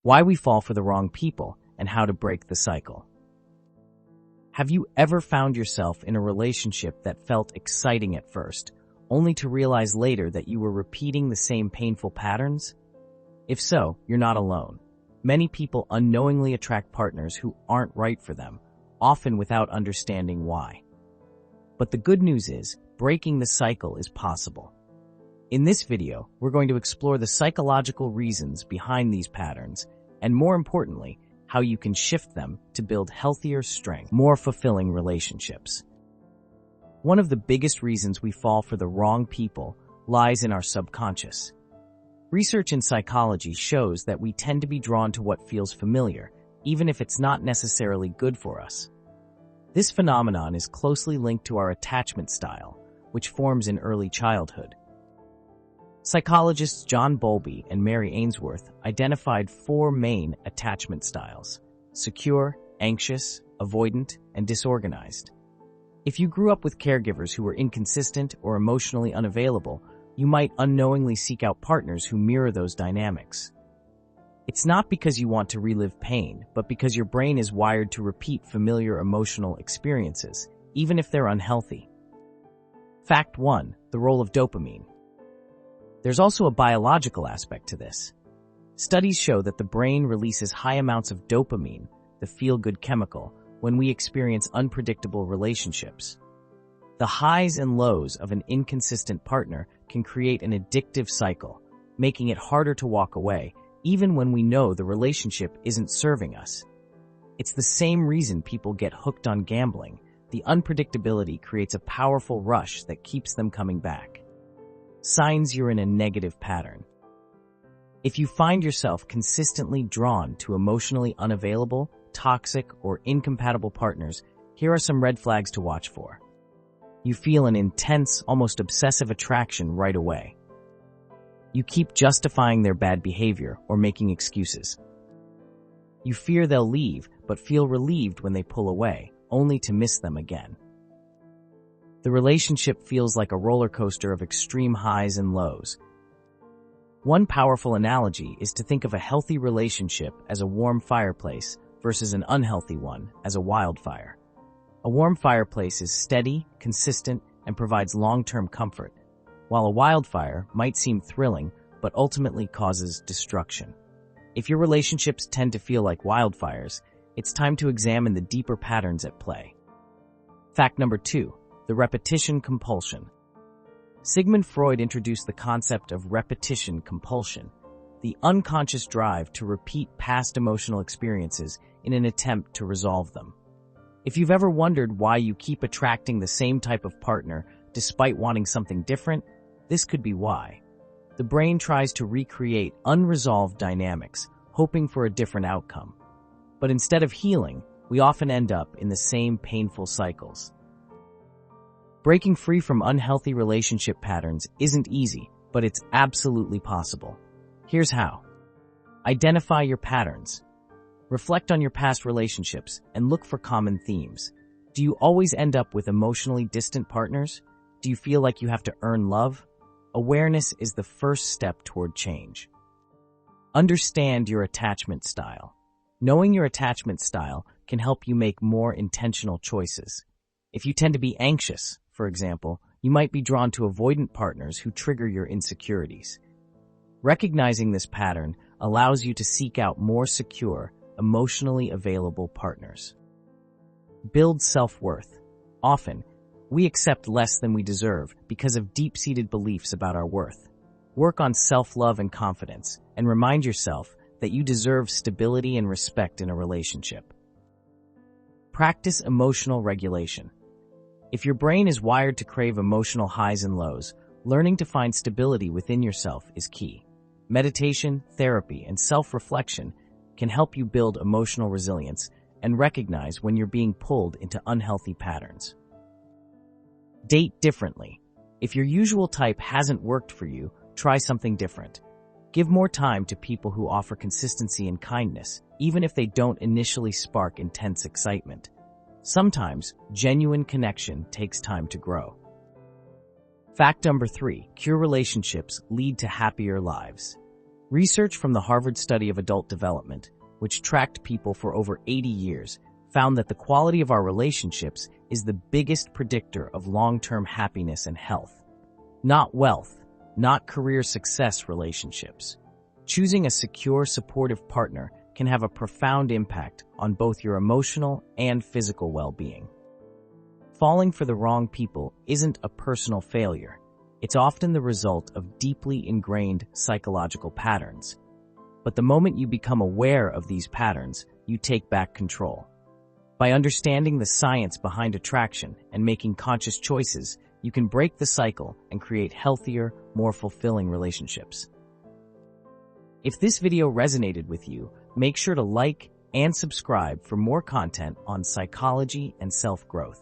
why we fall for the wrong people, and how to break the cycle. Have you ever found yourself in a relationship that felt exciting at first, only to realize later that you were repeating the same painful patterns? If so, you're not alone. Many people unknowingly attract partners who aren't right for them, often without understanding why. But the good news is, breaking the cycle is possible. In this video, we're going to explore the psychological reasons behind these patterns, and more importantly, how you can shift them to build healthier strength, more fulfilling relationships. One of the biggest reasons we fall for the wrong people lies in our subconscious. Research in psychology shows that we tend to be drawn to what feels familiar, even if it's not necessarily good for us. This phenomenon is closely linked to our attachment style, which forms in early childhood. Psychologists John Bowlby and Mary Ainsworth identified 4 main attachment styles: secure, anxious, avoidant, and disorganized. If you grew up with caregivers who were inconsistent or emotionally unavailable, you might unknowingly seek out partners who mirror those dynamics. It's not because you want to relive pain, but because your brain is wired to repeat familiar emotional experiences, even if they're unhealthy. Fact 1. The role of dopamine. There's also a biological aspect to this. Studies show that the brain releases high amounts of dopamine, the feel-good chemical, when we experience unpredictable relationships. The highs and lows of an inconsistent partner can create an addictive cycle, making it harder to walk away, even when we know the relationship isn't serving us. It's the same reason people get hooked on gambling. The unpredictability creates a powerful rush that keeps them coming back. Signs you're in a negative pattern. If you find yourself consistently drawn to emotionally unavailable, toxic, or incompatible partners, here are some red flags to watch for. You feel an intense, almost obsessive attraction right away. You keep justifying their bad behavior or making excuses. You fear they'll leave, but feel relieved when they pull away, only to miss them again. The relationship feels like a roller coaster of extreme highs and lows. One powerful analogy is to think of a healthy relationship as a warm fireplace versus an unhealthy one as a wildfire. A warm fireplace is steady, consistent, and provides long-term comfort, while a wildfire might seem thrilling but ultimately causes destruction. If your relationships tend to feel like wildfires, it's time to examine the deeper patterns at play. Fact number 2. The repetition compulsion. Sigmund Freud introduced the concept of repetition compulsion, the unconscious drive to repeat past emotional experiences in an attempt to resolve them. If you've ever wondered why you keep attracting the same type of partner despite wanting something different, this could be why. The brain tries to recreate unresolved dynamics, hoping for a different outcome. But instead of healing, we often end up in the same painful cycles. Breaking free from unhealthy relationship patterns isn't easy, but it's absolutely possible. Here's how. Identify your patterns. Reflect on your past relationships and look for common themes. Do you always end up with emotionally distant partners? Do you feel like you have to earn love? Awareness is the first step toward change. Understand your attachment style. Knowing your attachment style can help you make more intentional choices. If you tend to be anxious, for example, you might be drawn to avoidant partners who trigger your insecurities. Recognizing this pattern allows you to seek out more secure, emotionally available partners. Build self-worth. Often, we accept less than we deserve because of deep-seated beliefs about our worth. Work on self-love and confidence, and remind yourself that you deserve stability and respect in a relationship. Practice emotional regulation. If your brain is wired to crave emotional highs and lows, learning to find stability within yourself is key. Meditation, therapy, and self-reflection can help you build emotional resilience and recognize when you're being pulled into unhealthy patterns. Date differently. If your usual type hasn't worked for you, try something different. Give more time to people who offer consistency and kindness, even if they don't initially spark intense excitement. Sometimes, genuine connection takes time to grow. Fact number 3. Cure relationships lead to happier lives. Research from the Harvard Study of Adult Development, which tracked people for over 80 years, found that the quality of our relationships is the biggest predictor of long-term happiness and health. Not wealth, not career success relationships. Choosing a secure, supportive partner can have a profound impact on both your emotional and physical well-being. Falling for the wrong people isn't a personal failure. It's often the result of deeply ingrained psychological patterns. But the moment you become aware of these patterns, you take back control. By understanding the science behind attraction and making conscious choices, you can break the cycle and create healthier, more fulfilling relationships. If this video resonated with you, make sure to like and subscribe for more content on psychology and self-growth.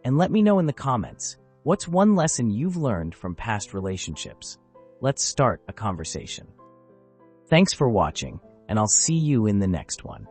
And let me know in the comments, what's one lesson you've learned from past relationships? Let's start a conversation. Thanks for watching, and I'll see you in the next one.